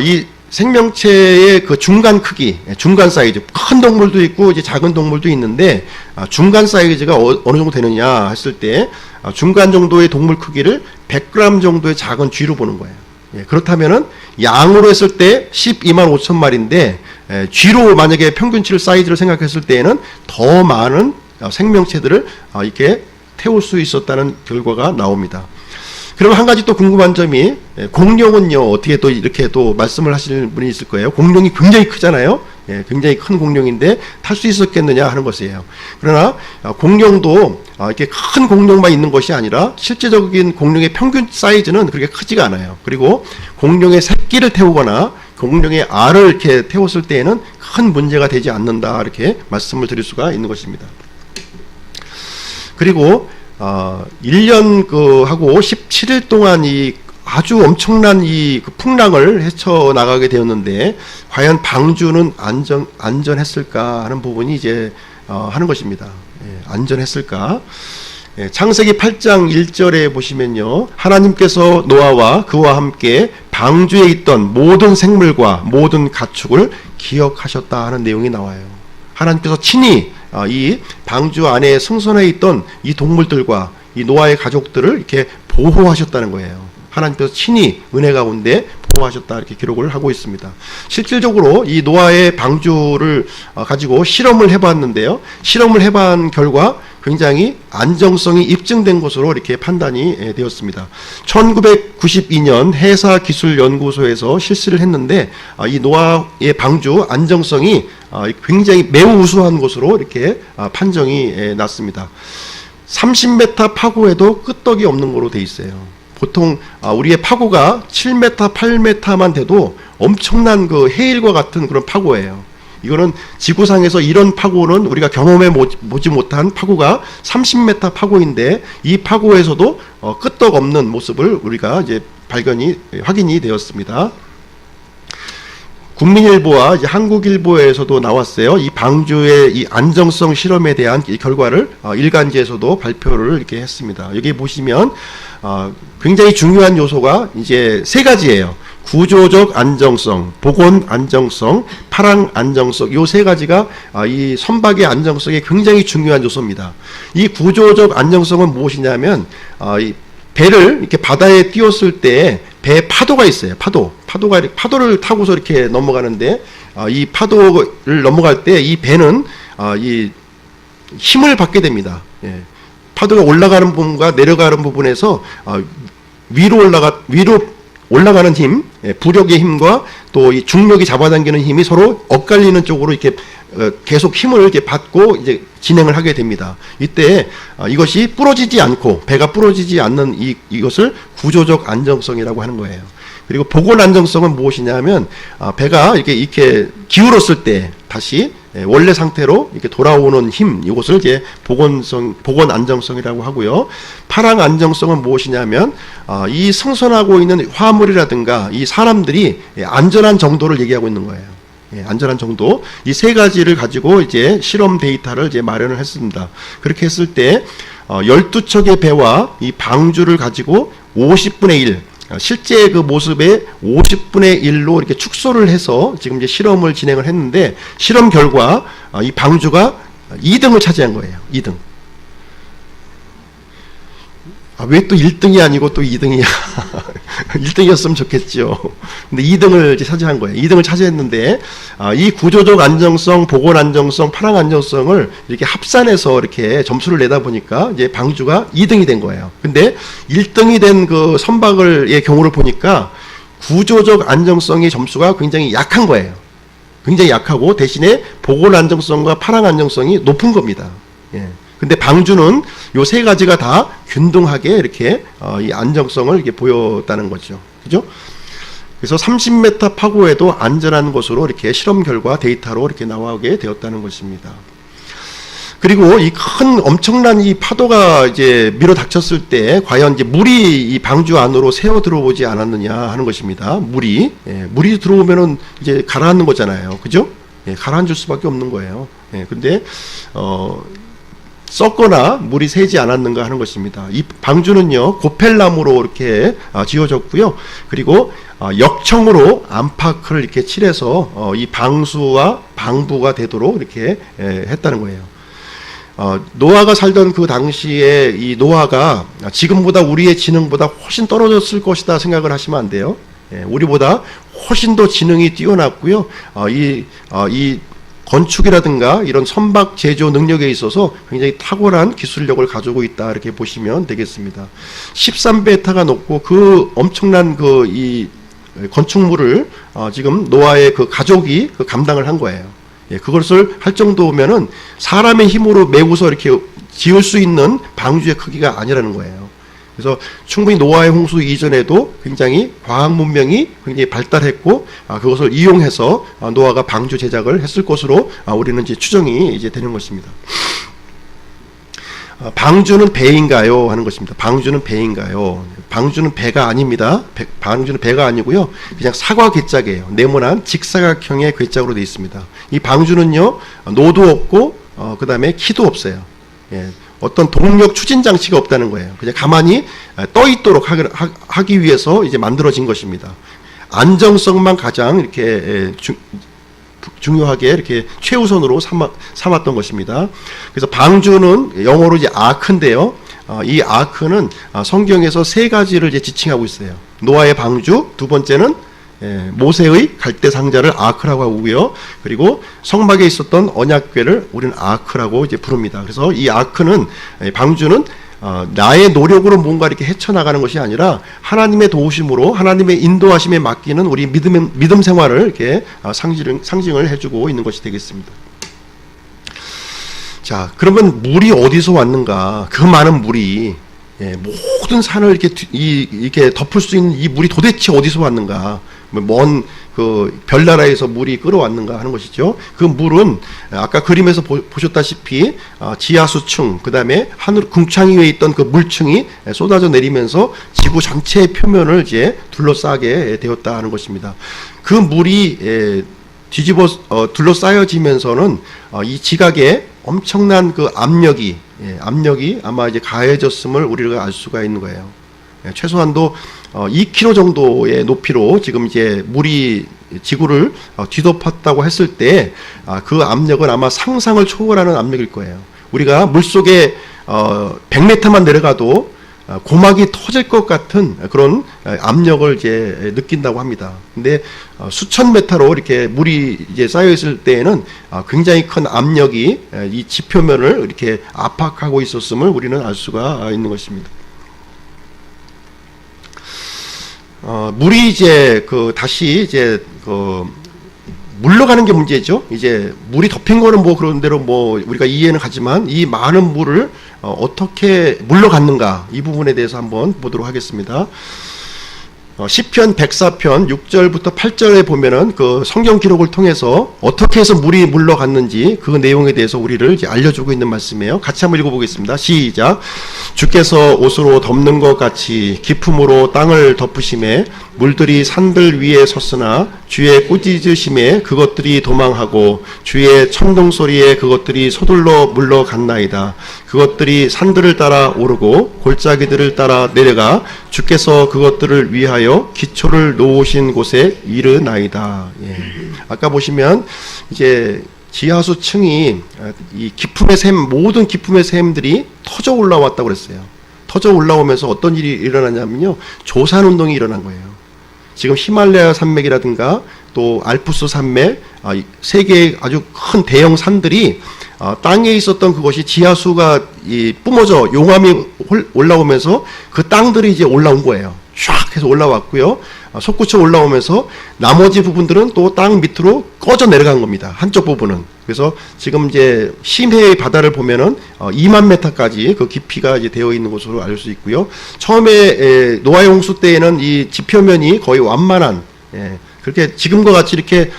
이 생명체의 그 중간 크기, 중간 사이즈, 큰 동물도 있고 이제 작은 동물도 있는데 중간 사이즈가 어느 정도 되느냐 했을 때 중간 정도의 동물 크기를 100g 정도의 작은 쥐로 보는 거예요. 그렇다면은 양으로 했을 때 12만 5천 마리인데 쥐로 만약에 평균치를 사이즈를 생각했을 때에는 더 많은 생명체들을 이렇게 태울 수 있었다는 결과가 나옵니다. 그럼 한 가지 또 궁금한 점이, 공룡은요 어떻게 또 이렇게 또 말씀을 하시는 분이 있을 거예요. 공룡이 굉장히 크잖아요. 굉장히 큰 공룡인데 탈 수 있었겠느냐 하는 것이에요. 그러나 공룡도 이렇게 큰 공룡만 있는 것이 아니라 실제적인 공룡의 평균 사이즈는 그렇게 크지가 않아요. 그리고 공룡의 새끼를 태우거나 공룡의 알을 이렇게 태웠을 때에는 큰 문제가 되지 않는다, 이렇게 말씀을 드릴 수가 있는 것입니다. 그리고 1년 하고 17일 동안 이 아주 엄청난 이 풍랑을 헤쳐나가게 되었는데 과연 방주는 안전했을까 하는 부분이 이제 하는 것입니다. 안전했을까? 창세기 8장 1절에 보시면요, 하나님께서 노아와 그와 함께 방주에 있던 모든 생물과 모든 가축을 기억하셨다 하는 내용이 나와요. 하나님께서 친히 이 방주 안에 승선해 있던 이 동물들과 이 노아의 가족들을 이렇게 보호하셨다는 거예요. 하나님께서 친히 은혜 가운데 보호하셨다 이렇게 기록을 하고 있습니다. 실질적으로 이 노아의 방주를 가지고 실험을 해봤는데요. 실험을 해본 결과 굉장히 안정성이 입증된 것으로 이렇게 판단이 되었습니다. 1992년 해사기술연구소에서 실시를 했는데 이 노아의 방주 안정성이 굉장히 매우 우수한 것으로 이렇게 판정이 났습니다. 30m 파고에도 끄떡이 없는 거로 돼 있어요. 보통 우리의 파고가 7m, 8m만 돼도 엄청난 그 해일과 같은 그런 파고예요. 이거는 지구상에서 이런 파고는 우리가 경험해 보지 못한 파고가 30m 파고인데 이 파고에서도 끄떡 없는 모습을 우리가 이제 확인이 되었습니다. 국민일보와 이제 한국일보에서도 나왔어요. 이 방주의 이 안정성 실험에 대한 이 결과를 일간지에서도 발표를 이렇게 했습니다. 여기 보시면 굉장히 중요한 요소가 이제 세 가지예요. 구조적 안정성, 복원 안정성, 파랑 안정성, 요 세 가지가 이 선박의 안정성에 굉장히 중요한 요소입니다. 이 구조적 안정성은 무엇이냐면 이 배를 이렇게 바다에 띄웠을 때 배 파도가 있어요. 파도를 타고서 이렇게 넘어가는데 이 파도를 넘어갈 때 이 배는 이 힘을 받게 됩니다. 예. 파도가 올라가는 부분과 내려가는 부분에서 위로 올라가는 힘, 부력의 힘과 또 이 중력이 잡아당기는 힘이 서로 엇갈리는 쪽으로 이렇게 계속 힘을 이렇게 받고 이제 진행을 하게 됩니다. 이때 이것이 부러지지 않고 배가 부러지지 않는 이것을 구조적 안정성이라고 하는 거예요. 그리고 복원 안정성은 무엇이냐면 배가 이렇게 기울었을 때 다시 원래 상태로 이렇게 돌아오는 힘, 이것을 이제 복원 안정성이라고 하고요. 파랑 안정성은 무엇이냐면 이 승선하고 있는 화물이라든가 이 사람들이 안전한 정도를 얘기하고 있는 거예요. 안전한 정도, 이 세 가지를 가지고 이제 실험 데이터를 이제 마련을 했습니다. 그렇게 했을 때 12척의 배와 이 방주를 가지고 50분의 1, 실제 그 모습의 50분의 1로 이렇게 축소를 해서 지금 이제 실험을 진행을 했는데, 실험 결과 이 방주가 2등을 차지한 거예요. 2등. 왜 또 1등이 아니고 또 2등이야? 1등이었으면 좋겠죠. 근데 2등을 이제 차지한 거예요. 2등을 차지했는데, 이 구조적 안정성, 복원 안정성, 파랑 안정성을 이렇게 합산해서 이렇게 점수를 내다 보니까 이제 방주가 2등이 된 거예요. 근데 1등이 된 그 선박의 경우를 보니까 구조적 안정성의 점수가 굉장히 약한 거예요. 굉장히 약하고 대신에 복원 안정성과 파랑 안정성이 높은 겁니다. 예. 근데 방주는 요 세 가지가 다 균등하게 이렇게 이 안정성을 이렇게 보였다는 거죠. 그죠? 그래서 30m 파고에도 안전한 것으로 이렇게 실험 결과 데이터로 이렇게 나오게 되었다는 것입니다. 그리고 이 큰 엄청난 이 파도가 이제 밀어 닥쳤을 때 과연 이제 물이 이 방주 안으로 새어 들어오지 않았느냐 하는 것입니다. 물이 들어오면은 이제 가라앉는 거잖아요. 그죠? 가라앉을 수밖에 없는 거예요. 근데 썩거나 물이 새지 않았는가 하는 것입니다. 이 방주는요, 고펠나무로 이렇게 지어졌고요. 그리고 역청으로 안팎을 이렇게 칠해서 이 방수와 방부가 되도록 이렇게 했다는 거예요. 노아가 살던 그 당시에 이 노아가 지금보다 우리의 지능보다 훨씬 떨어졌을 것이다 생각을 하시면 안 돼요. 우리보다 훨씬 더 지능이 뛰어났고요. 이 건축이라든가 이런 선박 제조 능력에 있어서 굉장히 탁월한 기술력을 가지고 있다 이렇게 보시면 되겠습니다. 13베타가 높고 그 엄청난 이 건축물을 지금 노아의 그 가족이 감당을 한 거예요. 그것을 할 정도면은 사람의 힘으로 메우서 이렇게 지을 수 있는 방주의 크기가 아니라는 거예요. 그래서 충분히 노아의 홍수 이전에도 굉장히 과학 문명이 굉장히 발달했고 그것을 이용해서 노아가 방주 제작을 했을 것으로 우리는 이제 추정이 이제 되는 것입니다. 방주는 배인가요? 하는 것입니다. 방주는 배인가요? 방주는 배가 아닙니다. 방주는 배가 아니고요. 그냥 사과 괴짝이에요. 네모난 직사각형의 괴짝으로 되어 있습니다. 이 방주는요, 노도 없고 그 다음에 키도 없어요. 어떤 동력 추진 장치가 없다는 거예요. 그냥 가만히 떠 있도록 하기 위해서 이제 만들어진 것입니다. 안정성만 가장 이렇게 중요하게 이렇게 최우선으로 삼았던 것입니다. 그래서 방주는 영어로 이제 아크인데요. 이 아크는 성경에서 세 가지를 이제 지칭하고 있어요. 노아의 방주, 두 번째는 모세의 갈대 상자를 아크라고 하고요. 그리고 성막에 있었던 언약궤를 우리는 아크라고 이제 부릅니다. 그래서 이 아크는 방주는 나의 노력으로 뭔가 이렇게 헤쳐나가는 것이 아니라 하나님의 도우심으로 하나님의 인도하심에 맡기는 우리 믿음 생활을 이렇게 상징을 해주고 있는 것이 되겠습니다. 자, 그러면 물이 어디서 왔는가? 그 많은 물이 모든 산을 이렇게 덮을 수 있는 이 물이 도대체 어디서 왔는가? 먼 그 별나라에서 물이 끌어왔는가 하는 것이죠. 그 물은 아까 그림에서 보셨다시피 지하수층, 그 다음에 하늘 궁창 위에 있던 그 물층이 쏟아져 내리면서 지구 전체의 표면을 이제 둘러싸게 되었다 하는 것입니다. 그 물이 둘러싸여지면서는 이 지각에 엄청난 그 압력이 아마 이제 가해졌음을 우리가 알 수가 있는 거예요. 최소한도 2km 정도의 높이로 지금 이제 물이 지구를 뒤덮었다고 했을 때 그 압력은 아마 상상을 초월하는 압력일 거예요. 우리가 물속에 100m만 내려가도 고막이 터질 것 같은 그런 압력을 이제 느낀다고 합니다. 근데 수천 메타로 이렇게 물이 이제 쌓여 있을 때에는 굉장히 큰 압력이 이 지표면을 이렇게 압박하고 있었음을 우리는 알 수가 있는 것입니다. 물이 이제 다시 이제 물러가는 게 문제죠. 이제 물이 덮인 거는 뭐 그런 대로 뭐 우리가 이해는 가지만 이 많은 물을 어떻게 물러갔는가 이 부분에 대해서 한번 보도록 하겠습니다. 시편 104편 6절부터 8절에 보면은 그 성경 기록을 통해서 어떻게 해서 물이 물러갔는지 그 내용에 대해서 우리를 이제 알려주고 있는 말씀이에요. 같이 한번 읽어보겠습니다. 시작. 주께서 옷으로 덮는 것 같이 기품으로 땅을 덮으심에 물들이 산들 위에 섰으나 주의 꾸짖으심에 그것들이 도망하고 주의 천둥 소리에 그것들이 서둘러 물러갔나이다. 그것들이 산들을 따라 오르고 골짜기들을 따라 내려가 주께서 그것들을 위하여 기초를 놓으신 곳에 이르나이다. 아까 보시면 이제 지하수층이 이 기품의 샘, 모든 기품의 샘들이 터져 올라왔다고 그랬어요. 터져 올라오면서 어떤 일이 일어나냐면요, 조산 운동이 일어난 거예요. 지금 히말라야 산맥이라든가 또 알프스 산맥, 세계의 아주 큰 대형 산들이 땅에 있었던 그것이 지하수가 뿜어져 용암이 올라오면서 그 땅들이 이제 올라온 거예요. 쫙 해서 올라왔고요. 솟구쳐 올라오면서 나머지 부분들은 또 땅 밑으로 꺼져 내려간 겁니다. 한쪽 부분은. 그래서 지금 이제 심해의 바다를 보면은 2만 메타까지 그 깊이가 이제 되어 있는 것으로 알 수 있고요. 처음에 노아의 홍수 때에는 이 지표면이 거의 완만한, 그렇게 지금과 같이 이렇게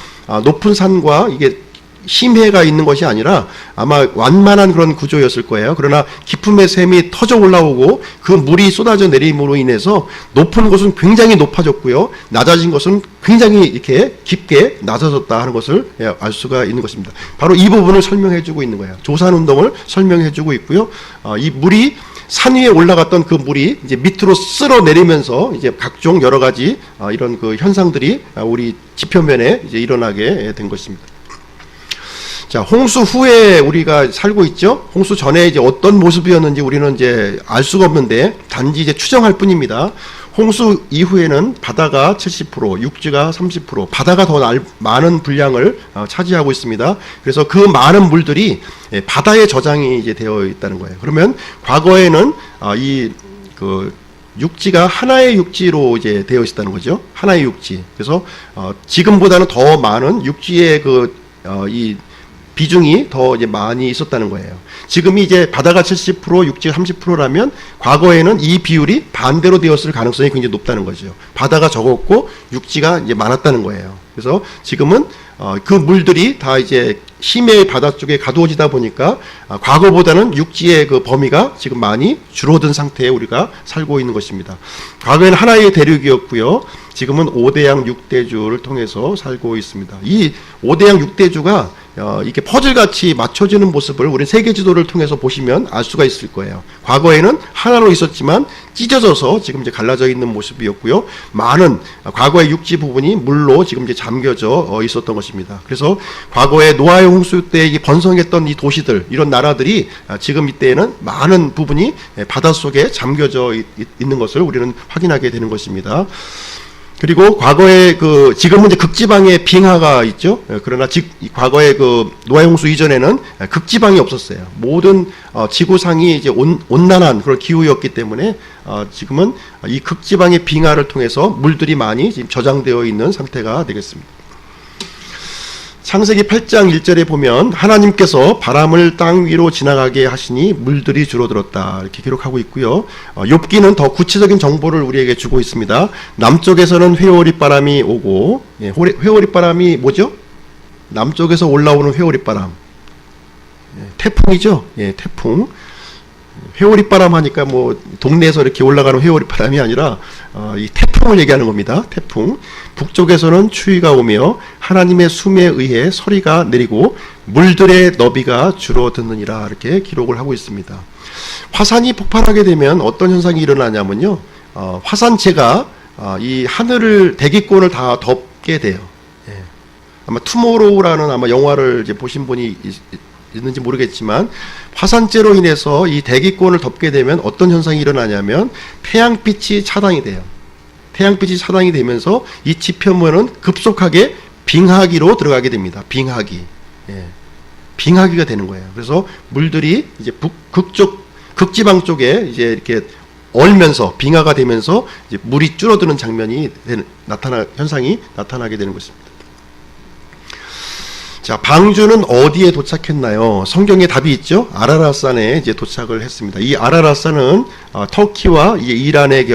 높은 산과 이게 심해가 있는 것이 아니라 아마 완만한 그런 구조였을 거예요. 그러나 기품의 샘이 터져 올라오고 그 물이 쏟아져 내림으로 인해서 높은 곳은 굉장히 높아졌고요, 낮아진 것은 굉장히 이렇게 깊게 낮아졌다 하는 것을 알 수가 있는 것입니다. 바로 이 부분을 설명해 주고 있는 거예요. 조산 운동을 설명해 주고 있고요. 이 물이 산 위에 올라갔던 그 물이 이제 밑으로 쓸어 내리면서 이제 각종 여러 가지 이런 그 현상들이 우리 지표면에 이제 일어나게 된 것입니다. 자, 홍수 후에 우리가 살고 있죠. 홍수 전에 이제 어떤 모습이었는지 우리는 이제 알 수가 없는데 단지 이제 추정할 뿐입니다. 홍수 이후에는 바다가 70%, 육지가 30%, 바다가 더 많은 분량을 차지하고 있습니다. 그래서 그 많은 물들이 바다에 저장이 이제 되어 있다는 거예요. 그러면 과거에는 육지가 하나의 육지로 이제 되어 있었다는 거죠. 하나의 육지. 그래서 지금보다는 더 많은 육지의 이 비중이 더 이제 많이 있었다는 거예요. 지금이 이제 바다가 70%, 육지가 30%라면 과거에는 이 비율이 반대로 되었을 가능성이 굉장히 높다는 거죠. 바다가 적었고 육지가 이제 많았다는 거예요. 그래서 지금은 그 물들이 다 이제 심해의 바다 쪽에 가두어지다 보니까 과거보다는 육지의 그 범위가 지금 많이 줄어든 상태에 우리가 살고 있는 것입니다. 과거에는 하나의 대륙이었고요. 지금은 5대양 6대주를 통해서 살고 있습니다. 이 5대양 6대주가 이렇게 퍼즐같이 맞춰지는 모습을 우리 세계 지도를 통해서 보시면 알 수가 있을 거예요. 과거에는 하나로 있었지만 찢어져서 지금 이제 갈라져 있는 모습이었고요. 많은 과거의 육지 부분이 물로 지금 이제 잠겨져 있었던 것입니다. 그래서 과거에 노아의 홍수 때 번성했던 이 도시들, 이런 나라들이 지금 이때에는 많은 부분이 바닷속에 잠겨져 있는 것을 우리는 확인하게 되는 것입니다. 그리고 과거에 지금은 이제 극지방에 빙하가 있죠. 그러나 과거에 노아의 홍수 이전에는 극지방이 없었어요. 모든 지구상이 이제 온난한 그런 기후였기 때문에 지금은 이 극지방의 빙하를 통해서 물들이 많이 지금 저장되어 있는 상태가 되겠습니다. 창세기 8장 1절에 보면 하나님께서 바람을 땅 위로 지나가게 하시니 물들이 줄어들었다, 이렇게 기록하고 있고요. 욥기는 더 구체적인 정보를 우리에게 주고 있습니다. 남쪽에서는 회오리 오고, 회오리 바람이 뭐죠? 남쪽에서 올라오는 회오리 바람, 태풍이죠. 태풍. 회오리 바람 하니까 뭐 동네에서 이렇게 올라가는 회오리 바람이 아니라 이 태풍을 얘기하는 겁니다. 태풍. 북쪽에서는 추위가 오며 하나님의 숨에 의해 서리가 내리고 물들의 너비가 줄어드느니라, 이렇게 기록을 하고 있습니다. 화산이 폭발하게 되면 어떤 현상이 일어나냐면요, 화산재가 이 하늘을, 대기권을 다 덮게 돼요. 아마 투모로우라는 아마 영화를 이제 보신 분이 있는지 모르겠지만, 화산재로 인해서 이 대기권을 덮게 되면 어떤 현상이 일어나냐면 태양빛이 차단이 돼요. 태양빛이 차단이 되면서 이 지표면은 급속하게 빙하기로 들어가게 됩니다. 빙하기. 빙하기가 되는 거예요. 그래서 물들이 이제 극지방 쪽에 이제 이렇게 얼면서 빙하가 되면서 이제 물이 줄어드는 장면이 현상이 나타나게 되는 것입니다. 자, 방주는 어디에 도착했나요? 성경에 답이 있죠. 아라랏산에 이제 도착을 했습니다. 이 아라랏산은 터키와 이제 이란의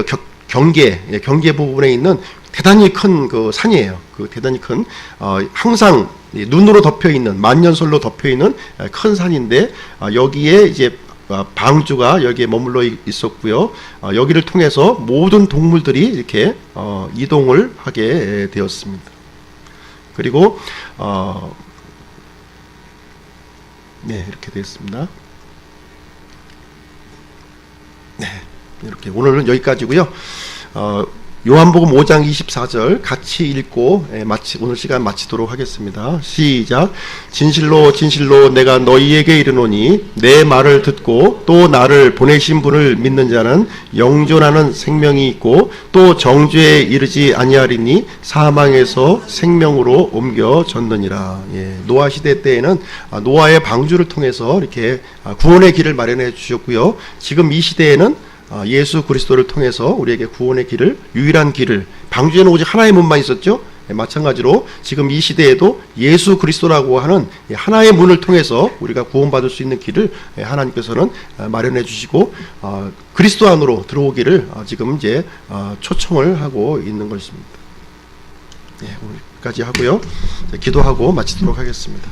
경계 부분에 있는 대단히 큰 그 산이에요. 대단히 큰 항상 눈으로 덮여 있는, 만년설로 덮여 있는 큰 산인데, 여기에 이제 방주가 여기에 머물러 있었고요. 여기를 통해서 모든 동물들이 이렇게 이동을 하게 되었습니다. 그리고 이렇게 되었습니다. 이렇게 오늘은 여기까지고요. 요한복음 5장 24절 같이 읽고 오늘 시간 마치도록 하겠습니다. 시작. 진실로 진실로 내가 너희에게 이르노니 내 말을 듣고 또 나를 보내신 분을 믿는 자는 영존하는 생명이 있고 또 정죄에 이르지 아니하리니 사망에서 생명으로 옮겨졌느니라. 노아 시대 때에는 노아의 방주를 통해서 이렇게 구원의 길을 마련해 주셨고요. 지금 이 시대에는 예수 그리스도를 통해서 우리에게 구원의 길을, 유일한 길을, 방주에는 오직 하나의 문만 있었죠. 마찬가지로 지금 이 시대에도 예수 그리스도라고 하는 하나의 문을 통해서 우리가 구원받을 수 있는 길을 하나님께서는 마련해 주시고 그리스도 안으로 들어오기를 지금 이제 초청을 하고 있는 것입니다. 오늘까지 하고요. 기도하고 마치도록 하겠습니다.